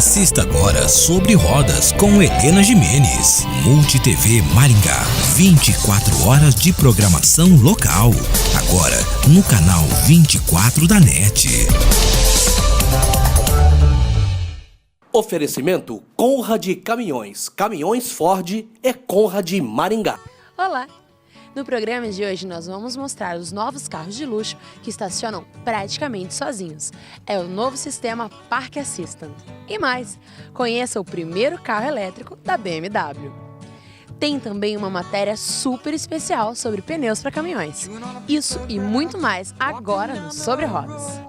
Assista agora Sobre Rodas com Helena Gimenez. MultiTV Maringá. 24 horas de programação local. Agora no canal 24 da NET. Oferecimento Conrad Caminhões. Caminhões Ford é Conrad Maringá. Olá! No programa de hoje nós vamos mostrar os novos carros de luxo que estacionam praticamente sozinhos. É o novo sistema Park Assistant. E mais, conheça o primeiro carro elétrico da BMW. Tem também uma matéria super especial sobre pneus para caminhões. Isso e muito mais agora no Sobre Rodas.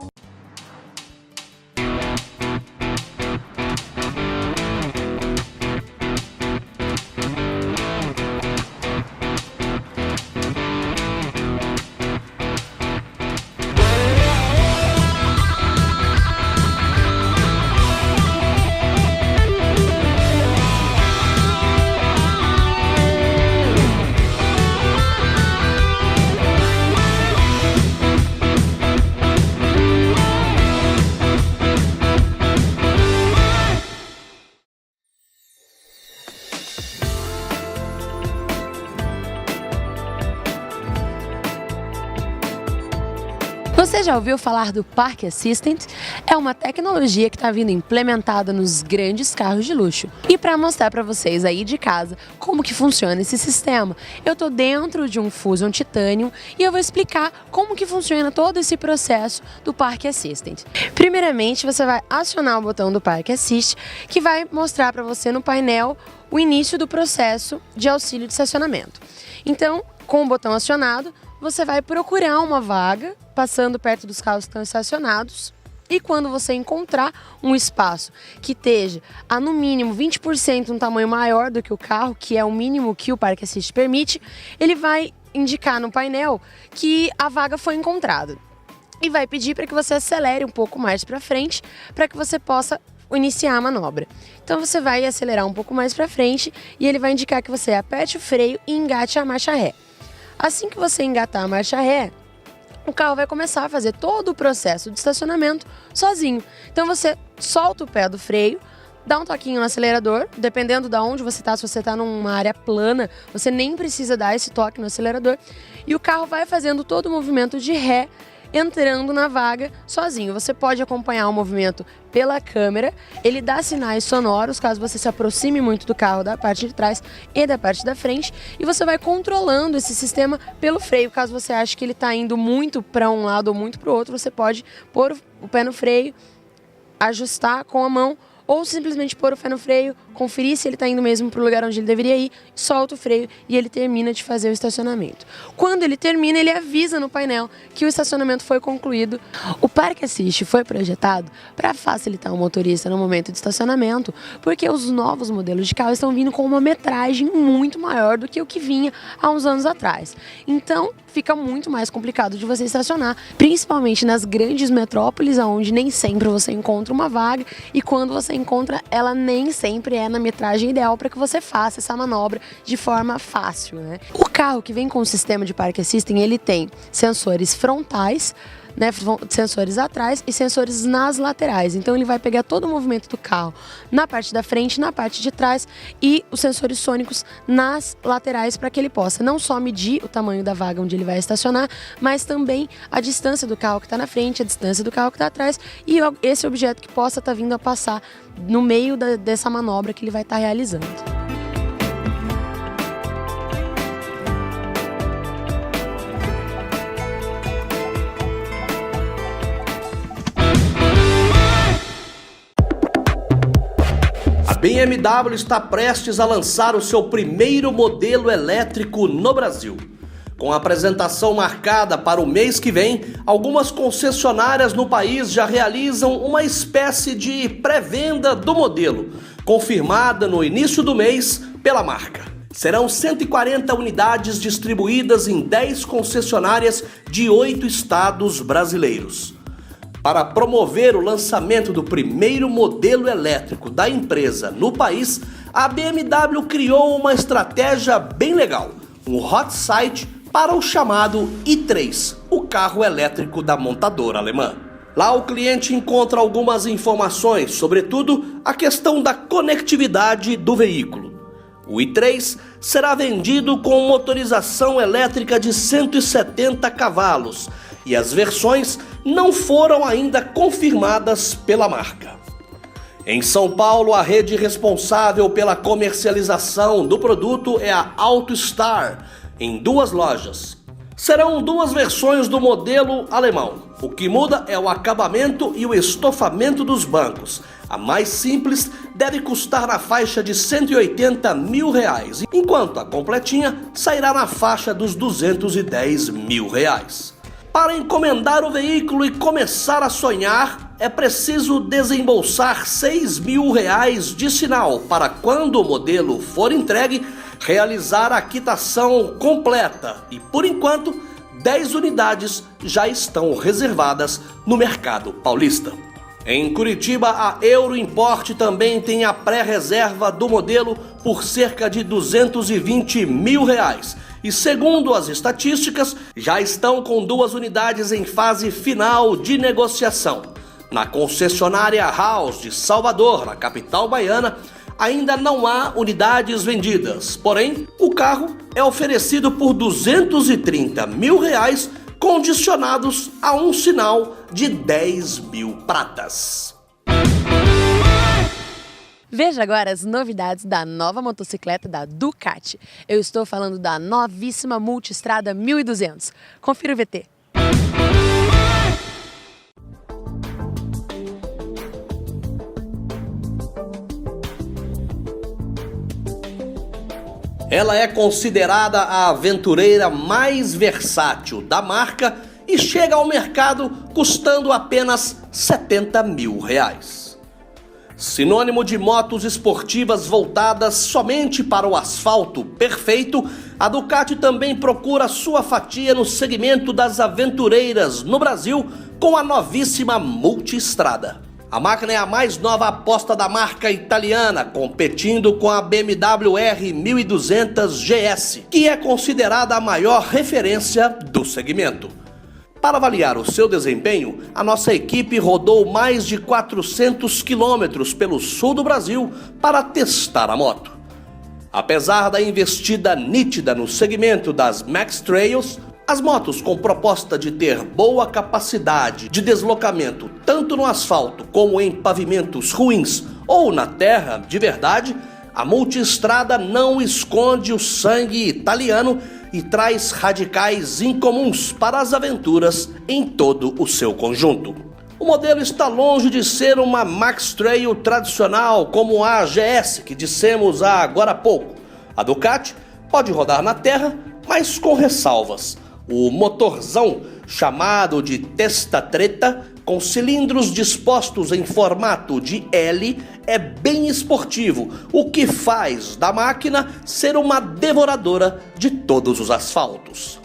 Você já ouviu falar do Park Assistant? É uma tecnologia que está vindo implementada nos grandes carros de luxo. E para mostrar para vocês aí de casa como que funciona esse sistema, eu estou dentro de um Fusion Titanium e eu vou explicar como que funciona todo esse processo do Park Assistant. Primeiramente, você vai acionar o botão do Park Assist, que vai mostrar para você no painel o início do processo de auxílio de estacionamento. Então, com o botão acionado, você vai procurar uma vaga, passando perto dos carros que estão estacionados, e quando você encontrar um espaço que esteja a no mínimo 20% um tamanho maior do que o carro, que é o mínimo que o Park Assist permite, ele vai indicar no painel que a vaga foi encontrada. E vai pedir para que você acelere um pouco mais para frente, para que você possa iniciar a manobra. Então você vai acelerar um pouco mais para frente e ele vai indicar que você aperte o freio e engate a marcha ré. Assim que você engatar a marcha ré, o carro vai começar a fazer todo o processo de estacionamento sozinho. Então você solta o pé do freio, dá um toquinho no acelerador, dependendo de onde você está, se você está numa área plana, você nem precisa dar esse toque no acelerador, e o carro vai fazendo todo o movimento de ré, entrando na vaga sozinho. Você pode acompanhar o movimento pela câmera, ele dá sinais sonoros caso você se aproxime muito do carro da parte de trás e da parte da frente, e você vai controlando esse sistema pelo freio. Caso você ache que ele está indo muito para um lado ou muito para o outro, você pode pôr o pé no freio, ajustar com a mão, ou simplesmente pôr o pé no freio, conferir se ele está indo mesmo para o lugar onde ele deveria ir, solta o freio e ele termina de fazer o estacionamento. Quando ele termina, ele avisa no painel que o estacionamento foi concluído. O Park Assist foi projetado para facilitar o motorista no momento de estacionamento, porque os novos modelos de carro estão vindo com uma metragem muito maior do que o que vinha há uns anos atrás. Então, fica muito mais complicado de você estacionar, principalmente nas grandes metrópoles, onde nem sempre você encontra uma vaga, e quando você encontra, ela nem sempre é na metragem ideal para que você faça essa manobra de forma fácil, né? O carro que vem com o sistema de Park Assistant, ele tem sensores frontais, né, sensores atrás e sensores nas laterais. Então ele vai pegar todo o movimento do carro na parte da frente, na parte de trás, e os sensores sônicos nas laterais, para que ele possa não só medir o tamanho da vaga onde ele vai estacionar, mas também a distância do carro que está na frente, a distância do carro que está atrás, e esse objeto que possa estar vindo a passar no meio dessa manobra que ele vai estar realizando. A BMW está prestes a lançar o seu primeiro modelo elétrico no Brasil. Com a apresentação marcada para o mês que vem, algumas concessionárias no país já realizam uma espécie de pré-venda do modelo, confirmada no início do mês pela marca. Serão 140 unidades distribuídas em 10 concessionárias de 8 estados brasileiros. Para promover o lançamento do primeiro modelo elétrico da empresa no país, a BMW criou uma estratégia bem legal, um hot site para o chamado i3, o carro elétrico da montadora alemã. Lá o cliente encontra algumas informações, sobretudo a questão da conectividade do veículo. O i3 será vendido com motorização elétrica de 170 cavalos e as versões não foram ainda confirmadas pela marca. Em São Paulo, a rede responsável pela comercialização do produto é a AutoStar, em 2 lojas. Serão 2 versões do modelo alemão. O que muda é o acabamento e o estofamento dos bancos. A mais simples deve custar na faixa de R$ 180 mil, enquanto a completinha sairá na faixa dos R$ 210 mil. Para encomendar o veículo e começar a sonhar, é preciso desembolsar R$ 6 mil de sinal para, quando o modelo for entregue, realizar a quitação completa e, por enquanto, 10 unidades já estão reservadas no mercado paulista. Em Curitiba, a Euroimport também tem a pré-reserva do modelo por cerca de R$ 220 mil. E segundo as estatísticas, já estão com 2 unidades em fase final de negociação. Na concessionária House de Salvador, na capital baiana, ainda não há unidades vendidas, porém, o carro é oferecido por R$ 230 mil, condicionados a um sinal de 10 mil pratas. Veja agora as novidades da nova motocicleta da Ducati. Eu estou falando da novíssima Multistrada 1200. Confira o VT. Ela é considerada a aventureira mais versátil da marca e chega ao mercado custando apenas R$ 70 mil. Sinônimo de motos esportivas voltadas somente para o asfalto perfeito, a Ducati também procura sua fatia no segmento das aventureiras no Brasil com a novíssima Multistrada. A máquina é a mais nova aposta da marca italiana, competindo com a BMW R 1200 GS, que é considerada a maior referência do segmento. Para avaliar o seu desempenho, a nossa equipe rodou mais de 400 quilômetros pelo sul do Brasil para testar a moto. Apesar da investida nítida no segmento das Max Trails, as motos com proposta de ter boa capacidade de deslocamento tanto no asfalto como em pavimentos ruins ou na terra de verdade, a Multistrada não esconde o sangue italiano e traz radicais incomuns para as aventuras em todo o seu conjunto. O modelo está longe de ser uma Max Trail tradicional como a GS que dissemos agora há pouco. A Ducati pode rodar na terra, mas com ressalvas. O motorzão, chamado de testa treta, com cilindros dispostos em formato de L, é bem esportivo, o que faz da máquina ser uma devoradora de todos os asfaltos.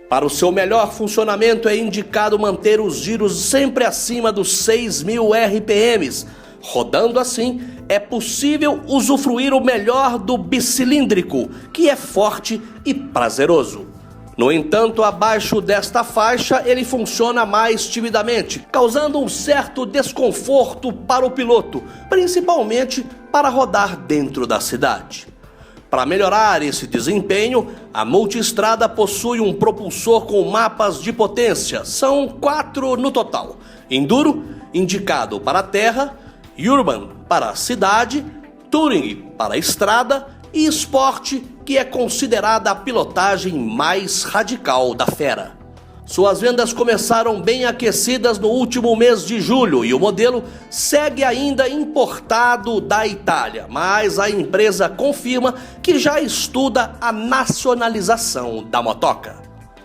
Para o seu melhor funcionamento é indicado manter os giros sempre acima dos 6.000 RPMs. Rodando assim, é possível usufruir o melhor do bicilíndrico, que é forte e prazeroso. No entanto, abaixo desta faixa, ele funciona mais timidamente, causando um certo desconforto para o piloto, principalmente para rodar dentro da cidade. Para melhorar esse desempenho, a Multistrada possui um propulsor com mapas de potência, são 4 no total. Enduro, indicado para a terra, Urban para a cidade, Touring para a estrada e Sport, que é considerada a pilotagem mais radical da fera. Suas vendas começaram bem aquecidas no último mês de julho e o modelo segue ainda importado da Itália, mas a empresa confirma que já estuda a nacionalização da motoca.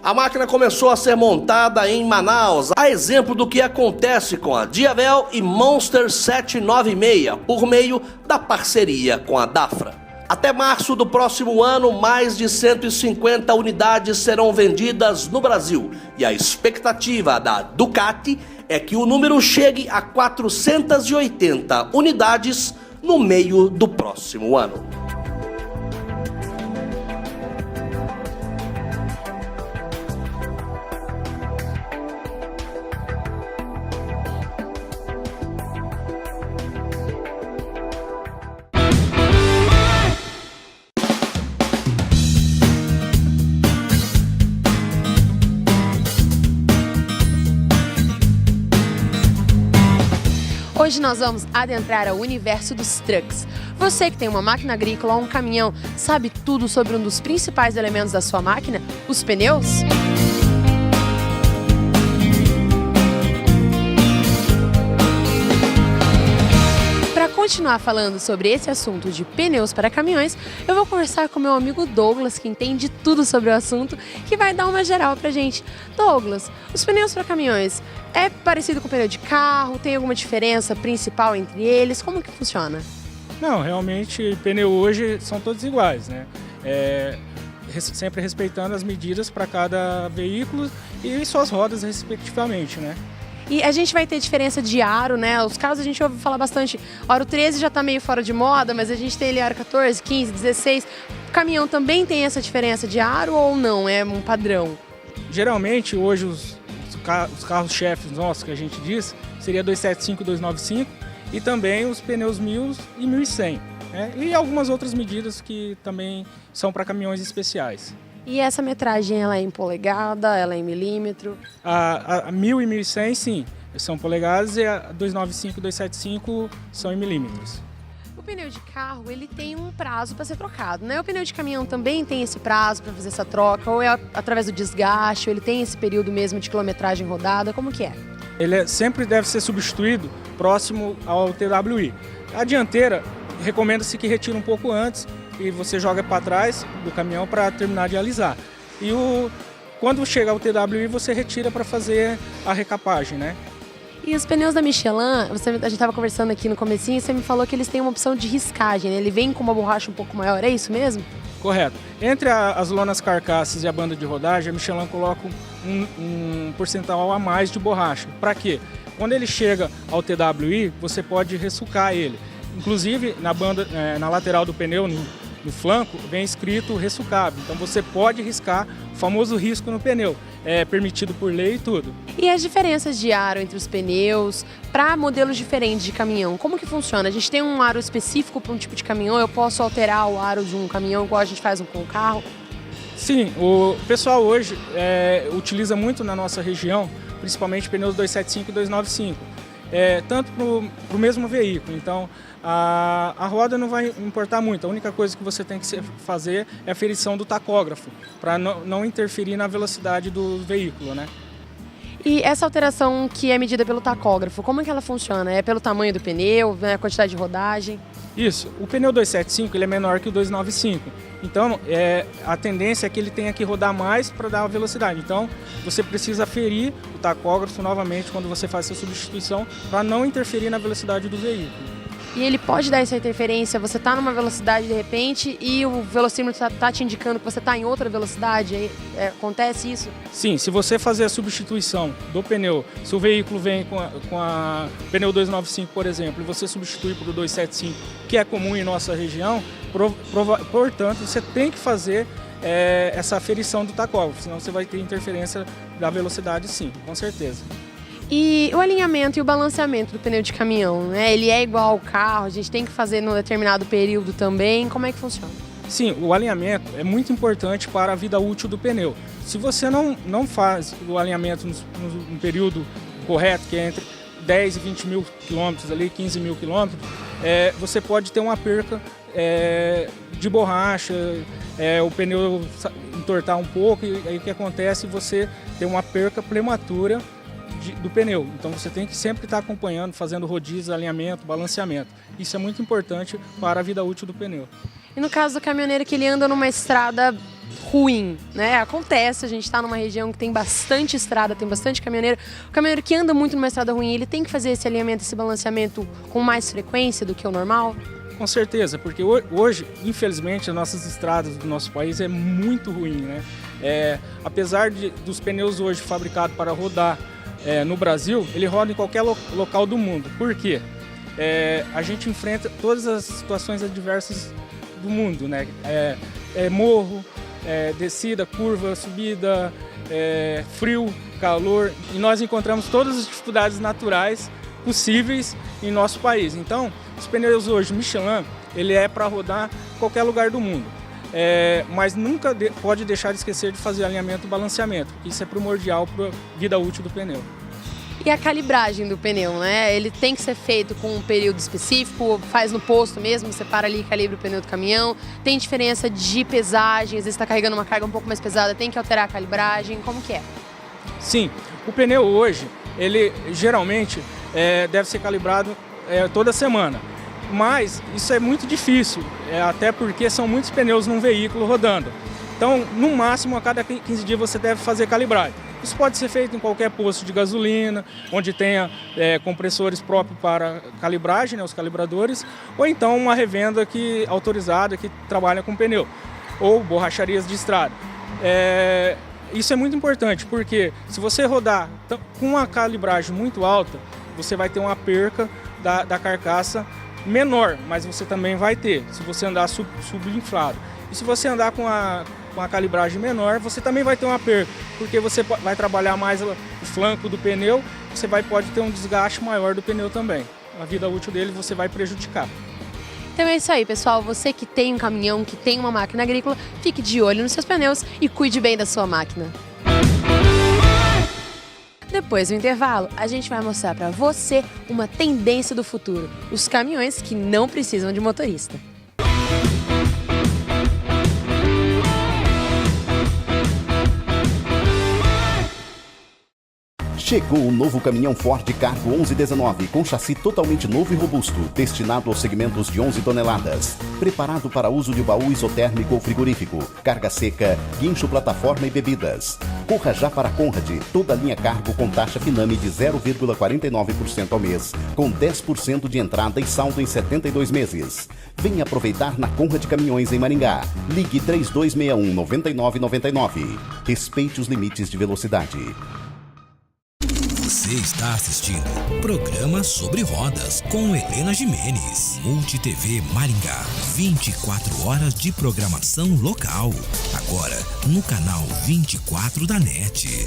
A máquina começou a ser montada em Manaus, a exemplo do que acontece com a Diavel e Monster 796, por meio da parceria com a Dafra. Até março do próximo ano, mais de 150 unidades serão vendidas no Brasil e a expectativa da Ducati é que o número chegue a 480 unidades no meio do próximo ano. Hoje nós vamos adentrar ao universo dos trucks. Você que tem uma máquina agrícola ou um caminhão, sabe tudo sobre um dos principais elementos da sua máquina? Os pneus? Para continuar falando sobre esse assunto de pneus para caminhões, eu vou conversar com meu amigo Douglas, que entende tudo sobre o assunto, que vai dar uma geral pra gente. Douglas, os pneus para caminhões é parecido com o pneu de carro? Tem alguma diferença principal entre eles? Como que funciona? Não, realmente pneu hoje são todos iguais, né? Sempre respeitando as medidas para cada veículo e suas rodas respectivamente, né? E a gente vai ter diferença de aro, né? Os carros a gente ouve falar bastante. Aro 13 já está meio fora de moda, mas a gente tem ali aro 14, 15, 16. O caminhão também tem essa diferença de aro ou não? É um padrão? Geralmente, hoje, os carros-chefes nossos, que a gente diz, seria 275 e 295, e também os pneus 1000 e 1100. Né? E algumas outras medidas que também são para caminhões especiais. E essa metragem, ela é em polegada, ela é em milímetro? A 1000 e 1100, sim, são polegadas, e a 295 e 275 são em milímetros. O pneu de carro, ele tem um prazo para ser trocado, né? O pneu de caminhão também tem esse prazo para fazer essa troca, ou é através do desgaste, ou ele tem esse período mesmo de quilometragem rodada, como que é? Ele sempre deve ser substituído próximo ao TWI. A dianteira, recomenda-se que retire um pouco antes, e você joga para trás do caminhão para terminar de alisar. E quando chega ao TWI, você retira para fazer a recapagem, né? E os pneus da Michelin, a gente estava conversando aqui no comecinho, você me falou que eles têm uma opção de riscagem, né? Ele vem com uma borracha um pouco maior, é isso mesmo? Correto. Entre as lonas carcaças e a banda de rodagem, a Michelin coloca um percentual a mais de borracha. Para quê? Quando ele chega ao TWI, você pode ressucar ele. Inclusive, na lateral do pneu, no flanco, vem escrito ressucável. Então você pode riscar o famoso risco no pneu. É permitido por lei e tudo. E as diferenças de aro entre os pneus para modelos diferentes de caminhão, como que funciona? A gente tem um aro específico para um tipo de caminhão? Eu posso alterar o aro de um caminhão igual a gente faz com o carro? Sim, o pessoal hoje utiliza muito na nossa região, principalmente pneus 275 e 295. Tanto para o mesmo veículo. Então, a roda não vai importar muito. A única coisa que você tem que fazer é a ferição do tacógrafo, para não interferir na velocidade do veículo, né? E essa alteração que é medida pelo tacógrafo, como é que ela funciona? É pelo tamanho do pneu, a quantidade de rodagem? Isso. O pneu 275 ele é menor que o 295. Então, a tendência é que ele tenha que rodar mais para dar a velocidade. Então, você precisa ferir o tacógrafo novamente quando você faz essa substituição para não interferir na velocidade do veículo. E ele pode dar essa interferência, você está numa velocidade de repente e o velocímetro está te indicando que você está em outra velocidade, acontece isso? Sim, se você fazer a substituição do pneu, se o veículo vem com a pneu 295, por exemplo, e você substitui por o 275, que é comum em nossa região, portanto, você tem que fazer essa aferição do tacógrafo, senão você vai ter interferência da velocidade, sim, com certeza. E o alinhamento e o balanceamento do pneu de caminhão, né? Ele é igual ao carro, a gente tem que fazer num determinado período também, como é que funciona? Sim, o alinhamento é muito importante para a vida útil do pneu. Se você não faz o alinhamento no período correto, que é entre 10 e 20 mil quilômetros, ali, 15 mil quilômetros, você pode ter uma perca de borracha, o pneu entortar um pouco, e aí o que acontece? Você tem uma perca prematura do pneu. Então você tem que sempre estar acompanhando, fazendo rodízios, alinhamento, balanceamento. Isso é muito importante para a vida útil do pneu. E no caso do caminhoneiro que ele anda numa estrada ruim, né? Acontece, a gente está numa região que tem bastante estrada, tem bastante caminhoneiro. O caminhoneiro que anda muito numa estrada ruim, ele tem que fazer esse alinhamento, esse balanceamento com mais frequência do que o normal? Com certeza, porque hoje, infelizmente, as nossas estradas do nosso país é muito ruim, né? Apesar dos pneus hoje fabricados para rodar no Brasil, ele roda em qualquer local do mundo. Por quê? A gente enfrenta todas as situações adversas do mundo, né? Morro, descida, curva, subida, frio, calor, e nós encontramos todas as dificuldades naturais possíveis em nosso país. Então, os pneus hoje Michelin, ele é para rodar em qualquer lugar do mundo. Mas nunca pode deixar de esquecer de fazer alinhamento e balanceamento. Isso é primordial para a vida útil do pneu. E a calibragem do pneu, né? Ele tem que ser feito com um período específico, faz no posto mesmo, você para ali e calibra o pneu do caminhão. Tem diferença de pesagem, às vezes está carregando uma carga um pouco mais pesada, tem que alterar a calibragem, como que é? Sim, o pneu hoje, ele geralmente deve ser calibrado toda semana. Mas isso é muito difícil, até porque são muitos pneus num veículo rodando. Então, no máximo, a cada 15 dias você deve fazer calibragem. Isso pode ser feito em qualquer posto de gasolina, onde tenha compressores próprios para calibragem, né, os calibradores, ou então uma revenda autorizada que trabalha com pneu, ou borracharias de estrada. Isso é muito importante, porque se você rodar com uma calibragem muito alta, você vai ter uma perca da carcaça menor, mas você também vai ter, se você andar subinflado. E se você andar com a calibragem menor, você também vai ter uma perca, porque você vai trabalhar mais o flanco do pneu, você pode ter um desgaste maior do pneu também. A vida útil dele você vai prejudicar. Então é isso aí, pessoal. Você que tem um caminhão, que tem uma máquina agrícola, fique de olho nos seus pneus e cuide bem da sua máquina. Depois do intervalo, a gente vai mostrar para você uma tendência do futuro: os caminhões que não precisam de motorista. Chegou o novo caminhão Ford Cargo 1119 com chassi totalmente novo e robusto, destinado aos segmentos de 11 toneladas. Preparado para uso de baú isotérmico ou frigorífico, carga seca, guincho, plataforma e bebidas. Corra já para a Conrad, toda a linha Cargo com taxa Finame de 0,49% ao mês, com 10% de entrada e saldo em 72 meses. Venha aproveitar na Conrad Caminhões em Maringá. Ligue 3261-9999. Respeite os limites de velocidade. Você está assistindo Programa Sobre Rodas com Helena Gimenez. MultiTV Maringá. 24 horas de programação local. Agora no canal 24 da NET.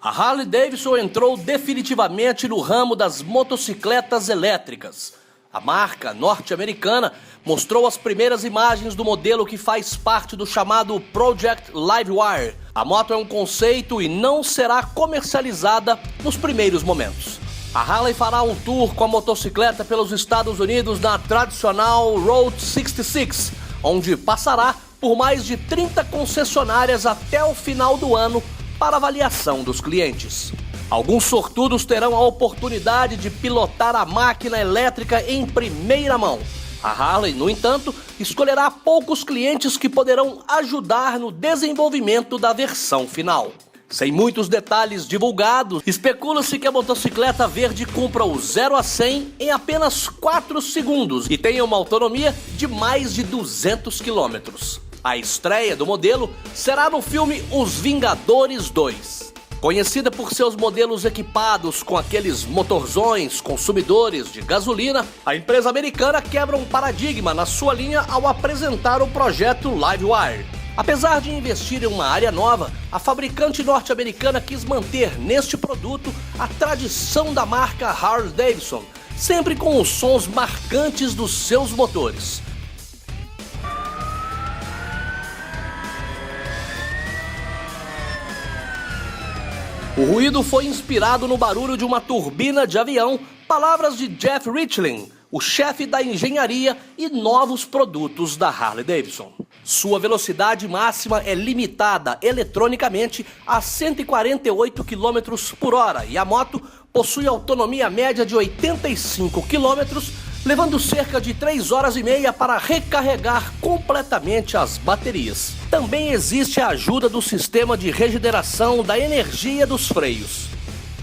A Harley-Davidson entrou definitivamente no ramo das motocicletas elétricas. A marca norte-americana mostrou as primeiras imagens do modelo que faz parte do chamado Project Livewire. A moto é um conceito e não será comercializada nos primeiros momentos. A Harley fará um tour com a motocicleta pelos Estados Unidos na tradicional Route 66, onde passará por mais de 30 concessionárias até o final do ano, para avaliação dos clientes. Alguns sortudos terão a oportunidade de pilotar a máquina elétrica em primeira mão. A Harley, no entanto, escolherá poucos clientes que poderão ajudar no desenvolvimento da versão final. Sem muitos detalhes divulgados, especula-se que a motocicleta verde cumpra o 0 a 100 em apenas 4 segundos e tenha uma autonomia de mais de 200 quilômetros. A estreia do modelo será no filme Os Vingadores 2. Conhecida por seus modelos equipados com aqueles motorzões consumidores de gasolina, a empresa americana quebra um paradigma na sua linha ao apresentar o projeto Livewire. Apesar de investir em uma área nova, a fabricante norte-americana quis manter neste produto a tradição da marca Harley-Davidson, sempre com os sons marcantes dos seus motores. O ruído foi inspirado no barulho de uma turbina de avião, palavras de Jeff Richling, o chefe da engenharia e novos produtos da Harley-Davidson. Sua velocidade máxima é limitada eletronicamente a 148 km por hora e a moto possui autonomia média de 85 km, levando cerca de 3 horas e meia para recarregar completamente as baterias. Também existe a ajuda do sistema de regeneração da energia dos freios.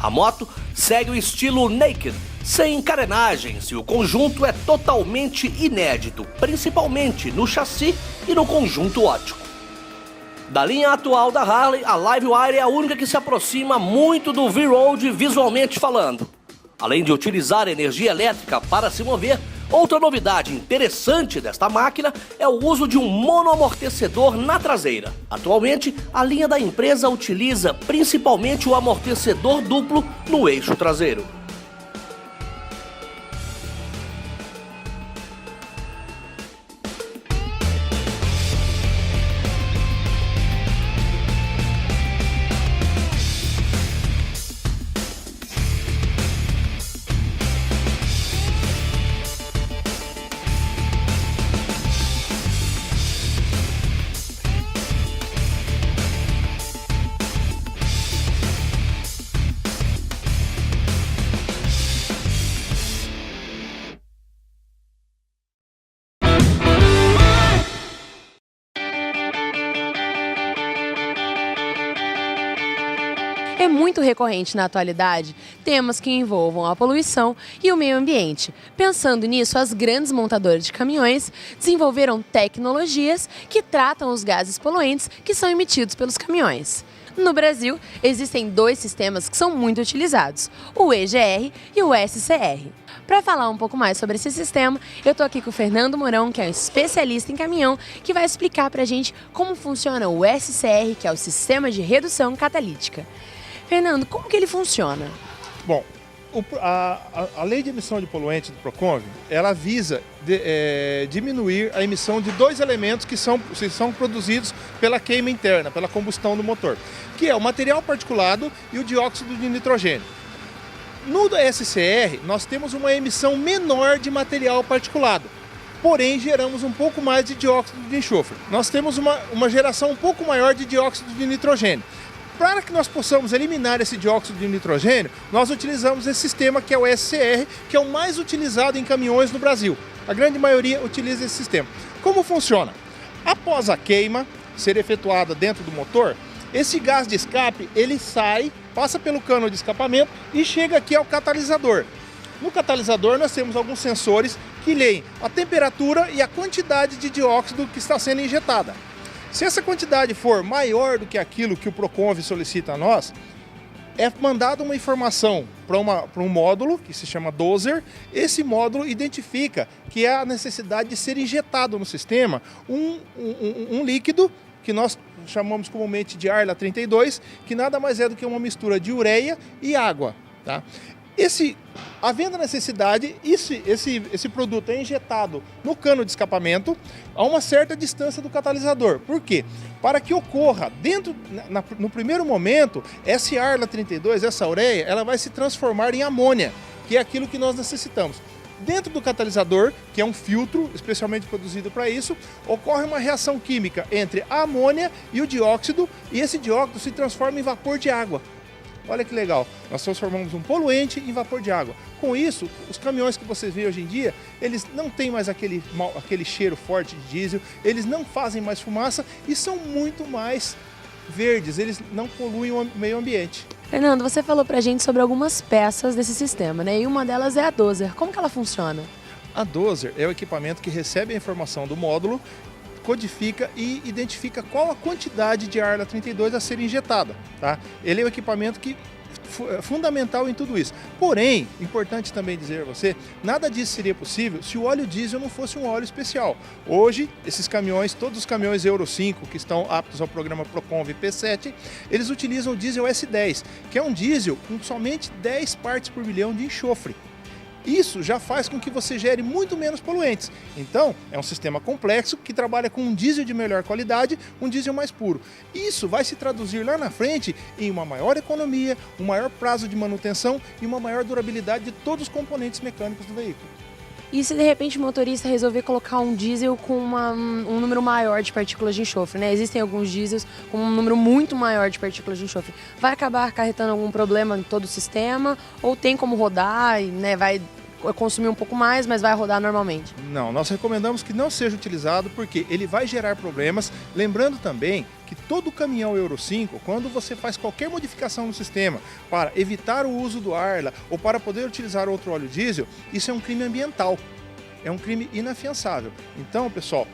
A moto segue o estilo naked, sem carenagens, e o conjunto é totalmente inédito, principalmente no chassi e no conjunto óptico. Da linha atual da Harley, a Livewire é a única que se aproxima muito do V-Road visualmente falando. Além de utilizar energia elétrica para se mover, outra novidade interessante desta máquina é o uso de um monoamortecedor na traseira. Atualmente, a linha da empresa utiliza principalmente o amortecedor duplo no eixo traseiro. É muito recorrente na atualidade temas que envolvam a poluição e o meio ambiente. Pensando nisso, as grandes montadoras de caminhões desenvolveram tecnologias que tratam os gases poluentes que são emitidos pelos caminhões. No Brasil, existem 2 sistemas que são muito utilizados, o EGR e o SCR. Para falar um pouco mais sobre esse sistema, eu estou aqui com o Fernando Mourão, que é um especialista em caminhão, que vai explicar para a gente como funciona o SCR, que é o Sistema de Redução Catalítica. Fernando, como que ele funciona? Bom, a lei de emissão de poluentes do Proconv, ela visa diminuir a emissão de 2 elementos que são produzidos pela queima interna, pela combustão do motor, que é o material particulado e o dióxido de nitrogênio. No SCR, nós temos uma emissão menor de material particulado, porém geramos um pouco mais de dióxido de enxofre. Nós temos uma geração um pouco maior de dióxido de nitrogênio. Para que nós possamos eliminar esse dióxido de nitrogênio, nós utilizamos esse sistema que é o SCR, que é o mais utilizado em caminhões no Brasil. A grande maioria utiliza esse sistema. Como funciona? Após a queima ser efetuada dentro do motor, esse gás de escape, ele sai, passa pelo cano de escapamento e chega aqui ao catalisador. No catalisador nós temos alguns sensores que leem a temperatura e a quantidade de dióxido que está sendo injetada. Se essa quantidade for maior do que aquilo que o Proconv solicita a nós, é mandada uma informação para um módulo que se chama doser. Esse módulo identifica que há a necessidade de ser injetado no sistema um líquido que nós chamamos comumente de Arla 32, que nada mais é do que uma mistura de ureia e água. Tá? Havendo a necessidade, esse produto é injetado no cano de escapamento a uma certa distância do catalisador. Por quê? Para que ocorra, no primeiro momento, esse Arla 32, essa ureia, ela vai se transformar em amônia, que é aquilo que nós necessitamos. Dentro do catalisador, que é um filtro especialmente produzido para isso, ocorre uma reação química entre a amônia e o dióxido, e esse dióxido se transforma em vapor de água. Olha que legal, nós transformamos um poluente em vapor de água. Com isso, os caminhões que vocês veem hoje em dia, eles não têm mais aquele cheiro forte de diesel, eles não fazem mais fumaça e são muito mais verdes, eles não poluem o meio ambiente. Fernando, você falou pra gente sobre algumas peças desse sistema, né? E uma delas é a doser. Como que ela funciona? A doser é o equipamento que recebe a informação do módulo, codifica e identifica qual a quantidade de Arla 32 a ser injetada. Tá? Ele é o equipamento que é fundamental em tudo isso. Porém, importante também dizer a você, nada disso seria possível se o óleo diesel não fosse um óleo especial. Hoje, esses caminhões, todos os caminhões Euro 5 que estão aptos ao programa Proconv P7, eles utilizam o diesel S10, que é um diesel com somente 10 partes por milhão de enxofre. Isso já faz com que você gere muito menos poluentes. Então, é um sistema complexo que trabalha com um diesel de melhor qualidade, um diesel mais puro. Isso vai se traduzir lá na frente em uma maior economia, um maior prazo de manutenção e uma maior durabilidade de todos os componentes mecânicos do veículo. E se de repente o motorista resolver colocar um diesel com um número maior de partículas de enxofre, né? Existem alguns diesels com um número muito maior de partículas de enxofre. Vai acabar acarretando algum problema em todo o sistema? Ou tem como rodar e, né, vai consumir um pouco mais, mas vai rodar normalmente? Não, nós recomendamos que não seja utilizado porque ele vai gerar problemas. Lembrando também que todo caminhão Euro 5, quando você faz qualquer modificação no sistema para evitar o uso do Arla ou para poder utilizar outro óleo diesel, isso é um crime ambiental, é um crime inafiançável. Então, pessoal,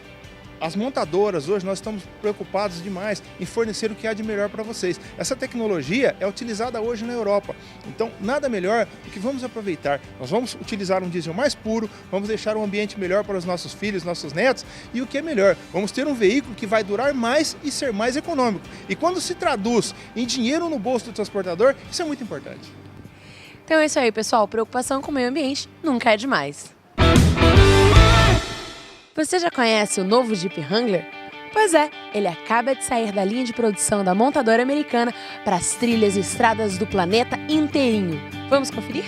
as montadoras hoje nós estamos preocupados demais em fornecer o que há de melhor para vocês. Essa tecnologia é utilizada hoje na Europa, então nada melhor do que vamos aproveitar. Nós vamos utilizar um diesel mais puro, vamos deixar um ambiente melhor para os nossos filhos, nossos netos e o que é melhor, vamos ter um veículo que vai durar mais e ser mais econômico. E quando se traduz em dinheiro no bolso do transportador, isso é muito importante. Então é isso aí, pessoal. Preocupação com o meio ambiente nunca é demais. Você já conhece o novo Jeep Wrangler? Pois é, ele acaba de sair da linha de produção da montadora americana para as trilhas e estradas do planeta inteirinho. Vamos conferir?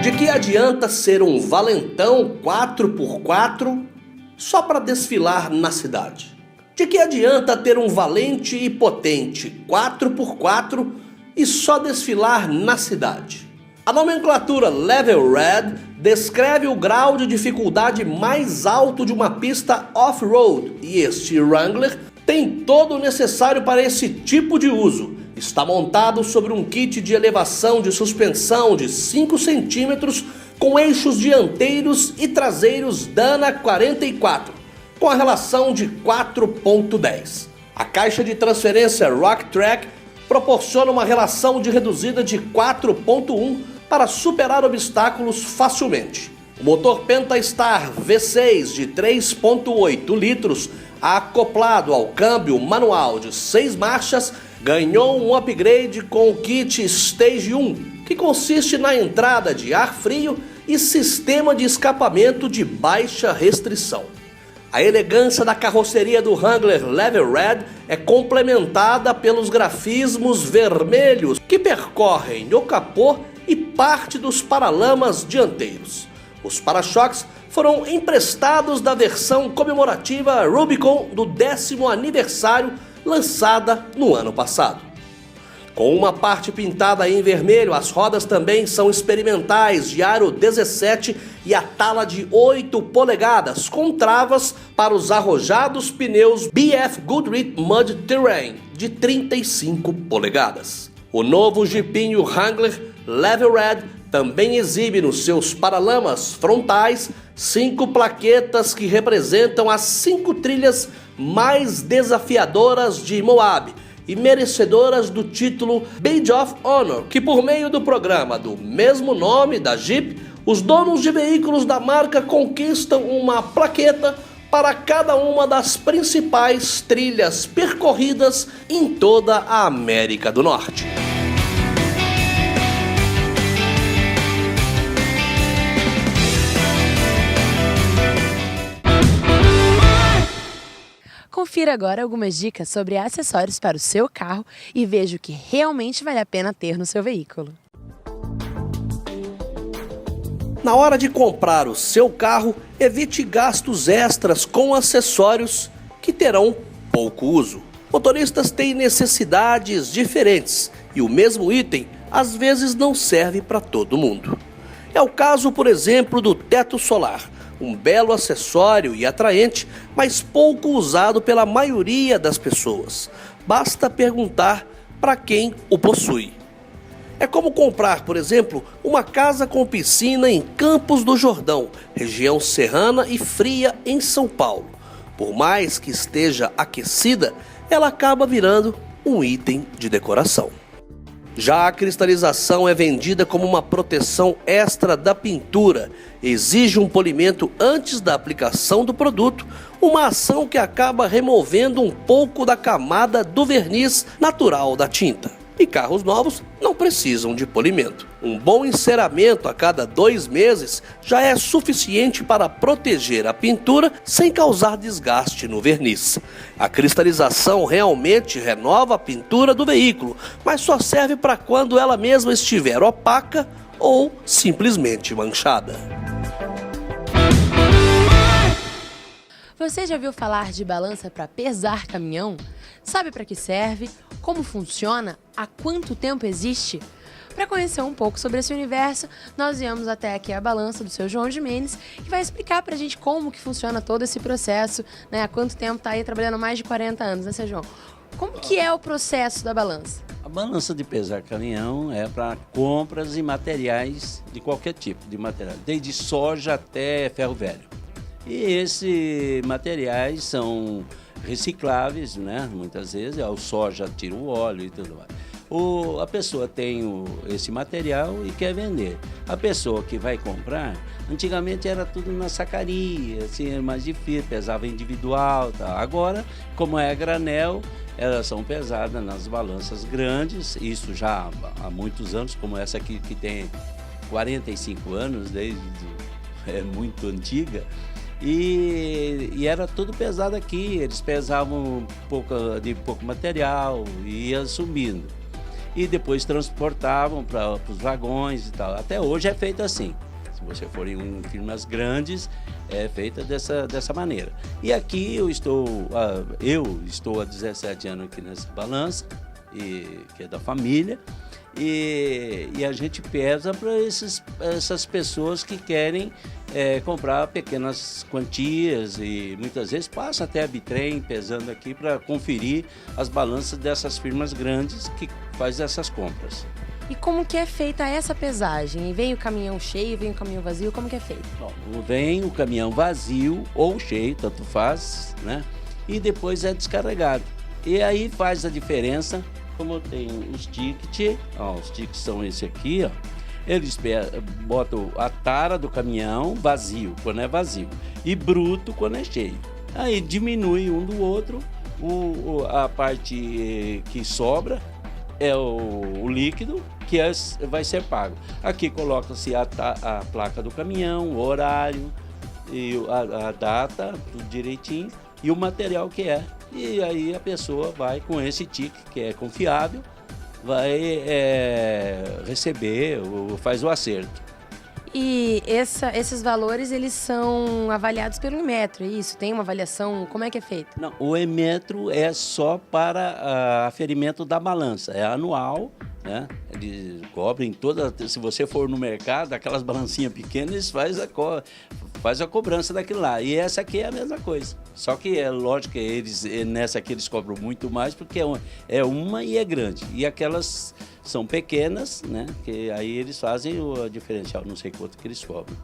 De que adianta ser um valentão 4x4 só para desfilar na cidade? De que adianta ter um valente e potente 4x4 e só desfilar na cidade? A nomenclatura Level Red descreve o grau de dificuldade mais alto de uma pista off-road e este Wrangler Tem todo o necessário para esse tipo de uso. Está montado sobre um kit de elevação de suspensão de 5 centímetros com eixos dianteiros e traseiros Dana 44, com a relação de 4.10. A caixa de transferência Rocktrack proporciona uma relação de reduzida de 4.1 para superar obstáculos facilmente. O motor Pentastar V6 de 3.8 litros, acoplado ao câmbio manual de 6 marchas, ganhou um upgrade com o kit Stage 1, que consiste na entrada de ar frio e sistema de escapamento de baixa restrição. A elegância da carroceria do Wrangler Level Red é complementada pelos grafismos vermelhos que percorrem o capô e parte dos paralamas dianteiros. Os para-choques foram emprestados da versão comemorativa Rubicon do 10º aniversário, lançada no ano passado. Com uma parte pintada em vermelho, as rodas também são experimentais de aro 17 e a tala de 8 polegadas, com travas para os arrojados pneus BF Goodrich Mud Terrain de 35 polegadas. O novo jipinho Wrangler Level Red também exibe nos seus paralamas frontais 5 plaquetas que representam as 5 trilhas mais desafiadoras de Moab e merecedoras do título Badge of Honor, que por meio do programa do mesmo nome da Jeep, os donos de veículos da marca conquistam uma plaqueta para cada uma das principais trilhas percorridas em toda a América do Norte. Confira agora algumas dicas sobre acessórios para o seu carro e veja o que realmente vale a pena ter no seu veículo. Na hora de comprar o seu carro, evite gastos extras com acessórios que terão pouco uso. Motoristas têm necessidades diferentes e o mesmo item às vezes não serve para todo mundo. É o caso, por exemplo, do teto solar. Um belo acessório e atraente, mas pouco usado pela maioria das pessoas. Basta perguntar para quem o possui. É como comprar, por exemplo, uma casa com piscina em Campos do Jordão, região serrana e fria em São Paulo. Por mais que esteja aquecida, ela acaba virando um item de decoração. Já a cristalização é vendida como uma proteção extra da pintura, exige um polimento antes da aplicação do produto, uma ação que acaba removendo um pouco da camada do verniz natural da tinta. E carros novos não precisam de polimento. Um bom enceramento a cada 2 meses já é suficiente para proteger a pintura sem causar desgaste no verniz. A cristalização realmente renova a pintura do veículo, mas só serve para quando ela mesma estiver opaca ou simplesmente manchada. Você já ouviu falar de balança para pesar caminhão? Sabe para que serve? Como funciona? Há quanto tempo existe? Para conhecer um pouco sobre esse universo, nós viemos até aqui a balança do seu João Gimenez, que vai explicar para a gente como que funciona todo esse processo, né? Há quanto tempo está aí trabalhando, mais de 40 anos, né, seu João? Como que é o processo da balança? A balança de pesar caminhão é para compras de materiais de qualquer tipo de material, desde soja até ferro velho. E esses materiais são recicláveis, né? Muitas vezes, o soja tira o óleo e tudo mais. A pessoa tem esse material e quer vender. A pessoa que vai comprar, antigamente era tudo na sacaria, assim, era mais difícil, pesava individual, tá? Agora, como é a granel, elas são pesadas nas balanças grandes, isso já há muitos anos, como essa aqui que tem 45 anos, é muito antiga. E era tudo pesado aqui, eles pesavam pouco material e ia subindo. E depois transportavam para os vagões e tal. Até hoje é feito assim. Se você for em firmas grandes, é feita dessa maneira. E aqui eu estou há 17 anos aqui nessa balança, que é da família. e a gente pesa para essas pessoas que querem comprar pequenas quantias e muitas vezes passa até a bitrem pesando aqui para conferir as balanças dessas firmas grandes que fazem essas compras. E como que é feita essa pesagem? Vem o caminhão cheio, vem o caminhão vazio, como que é feito? Bom, vem o caminhão vazio ou cheio, tanto faz, né? E depois é descarregado. E aí faz a diferença, como tem os tickets, os tickets são esse aqui, ó. Eles botam a tara do caminhão vazio, quando é vazio, e bruto, quando é cheio. Aí diminui um do outro, a parte que sobra é o líquido, que vai ser pago. Aqui coloca-se a placa do caminhão, o horário, e a data, tudo direitinho, e o material que é. E aí a pessoa vai com esse ticket, que é confiável, vai receber ou faz o acerto. E esses valores, eles são avaliados pelo Inmetro, é isso? Tem uma avaliação? Como é que é feito? Não, o Inmetro é só para aferimento da balança, é anual, né? Eles cobrem se você for no mercado, aquelas balancinhas pequenas, eles faz a cobrança daquilo lá. E essa aqui é a mesma coisa. Só que é lógico que nessa aqui eles cobram muito mais, porque é uma e é grande. E aquelas são pequenas, né? Que aí eles fazem o diferencial, não sei quanto que eles cobram.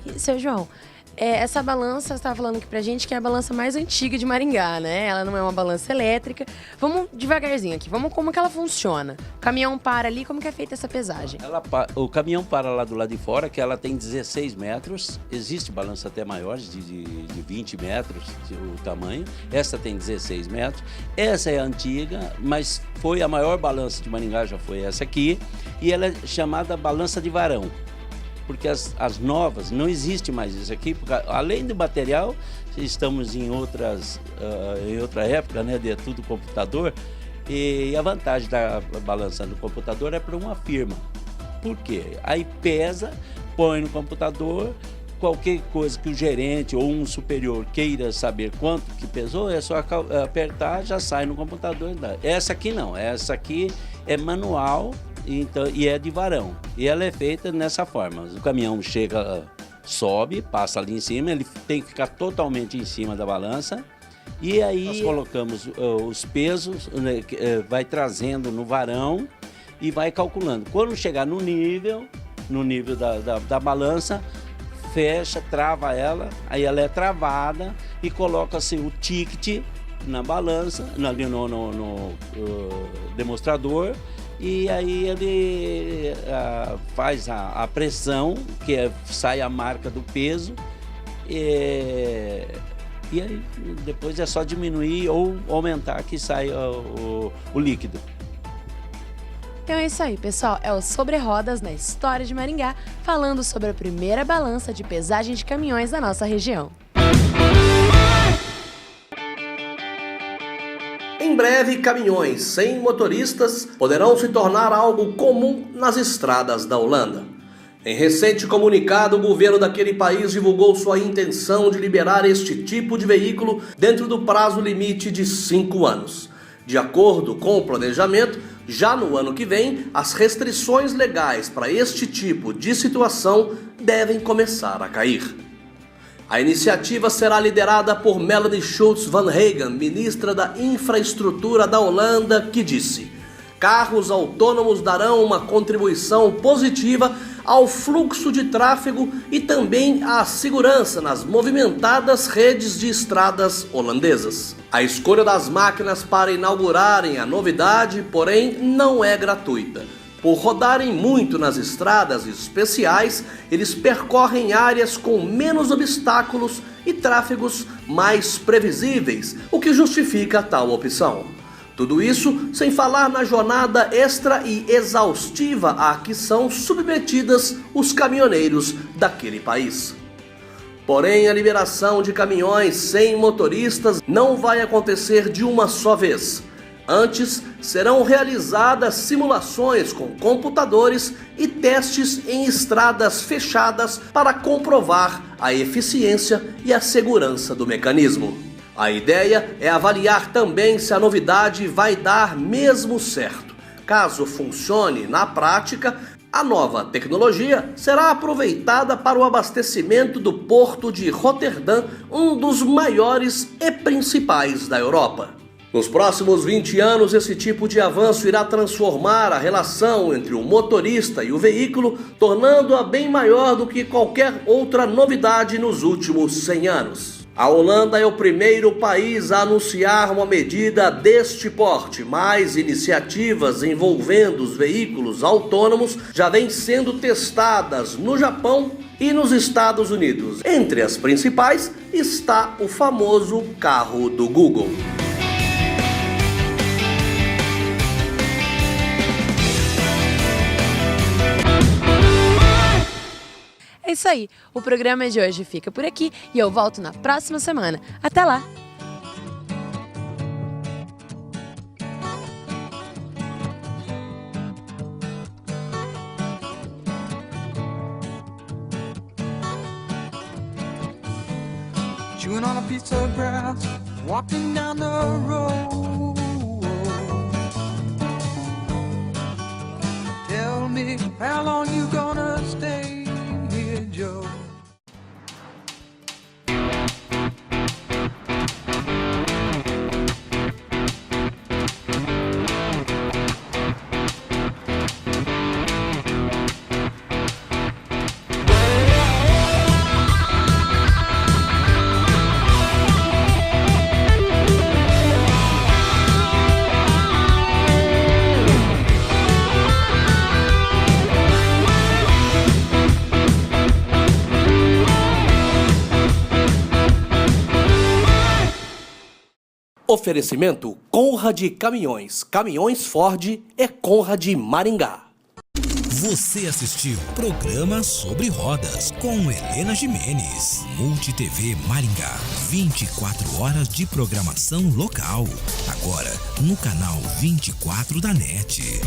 E, seu João, essa balança, você estava falando aqui pra gente que é a balança mais antiga de Maringá, né? Ela não é uma balança elétrica. Vamos devagarzinho aqui, como que ela funciona? O caminhão para ali, como que é feita essa pesagem? O caminhão para lá do lado de fora, que ela tem 16 metros. Existe balança até maiores, de 20 metros o tamanho. Essa tem 16 metros. Essa é antiga, mas foi a maior balança de Maringá, já foi essa aqui. E ela é chamada balança de varão. Porque as novas, não existe mais isso aqui, porque além do material, estamos em outra época, né, de tudo computador, e a vantagem da balança no computador é para uma firma. Por quê? Aí pesa, põe no computador, qualquer coisa que o gerente ou um superior queira saber quanto que pesou, é só apertar, já sai no computador. Essa aqui não, essa aqui é manual. Então, e é de varão. E ela é feita nessa forma. O caminhão chega, sobe, passa ali em cima, ele tem que ficar totalmente em cima da balança. E aí nós colocamos os pesos, né, vai trazendo no varão e vai calculando. Quando chegar no nível da balança, fecha, trava ela, aí ela é travada e coloca-se o ticket na balança, ali no demonstrador. E aí ele faz a pressão, sai a marca do peso, e aí depois é só diminuir ou aumentar que sai o líquido. Então é isso aí, pessoal. É o Sobre Rodas na História de Maringá, falando sobre a primeira balança de pesagem de caminhões da nossa região. Em breve, caminhões sem motoristas poderão se tornar algo comum nas estradas da Holanda. Em recente comunicado, o governo daquele país divulgou sua intenção de liberar este tipo de veículo dentro do prazo limite de 5 anos. De acordo com o planejamento, já no ano que vem, as restrições legais para este tipo de situação devem começar a cair. A iniciativa será liderada por Melanie Schultz van Hagen, ministra da Infraestrutura da Holanda, que disse: carros autônomos darão uma contribuição positiva ao fluxo de tráfego e também à segurança nas movimentadas redes de estradas holandesas. A escolha das máquinas para inaugurarem a novidade, porém, não é gratuita. Por rodarem muito nas estradas especiais, eles percorrem áreas com menos obstáculos e tráfegos mais previsíveis, o que justifica tal opção. Tudo isso sem falar na jornada extra e exaustiva a que são submetidas os caminhoneiros daquele país. Porém, a liberação de caminhões sem motoristas não vai acontecer de uma só vez. Antes, serão realizadas simulações com computadores e testes em estradas fechadas para comprovar a eficiência e a segurança do mecanismo. A ideia é avaliar também se a novidade vai dar mesmo certo. Caso funcione na prática, a nova tecnologia será aproveitada para o abastecimento do porto de Roterdã, um dos maiores e principais da Europa. Nos próximos 20 anos, esse tipo de avanço irá transformar a relação entre o motorista e o veículo, tornando-a bem maior do que qualquer outra novidade nos últimos 100 anos. A Holanda é o primeiro país a anunciar uma medida deste porte, mas iniciativas envolvendo os veículos autônomos já vêm sendo testadas no Japão e nos Estados Unidos. Entre as principais está o famoso carro do Google. É isso aí, o programa de hoje fica por aqui e eu volto na próxima semana. Até lá! Chewing on a piece of grass, walking down the road. Tell me, how long you gonna stay here, Joe? Oferecimento Conrad Caminhões, Caminhões Ford e Conrad Maringá. Você assistiu Programa Sobre Rodas com Helena Gimenez. MultiTV Maringá, 24 horas de programação local. Agora no canal 24 da NET.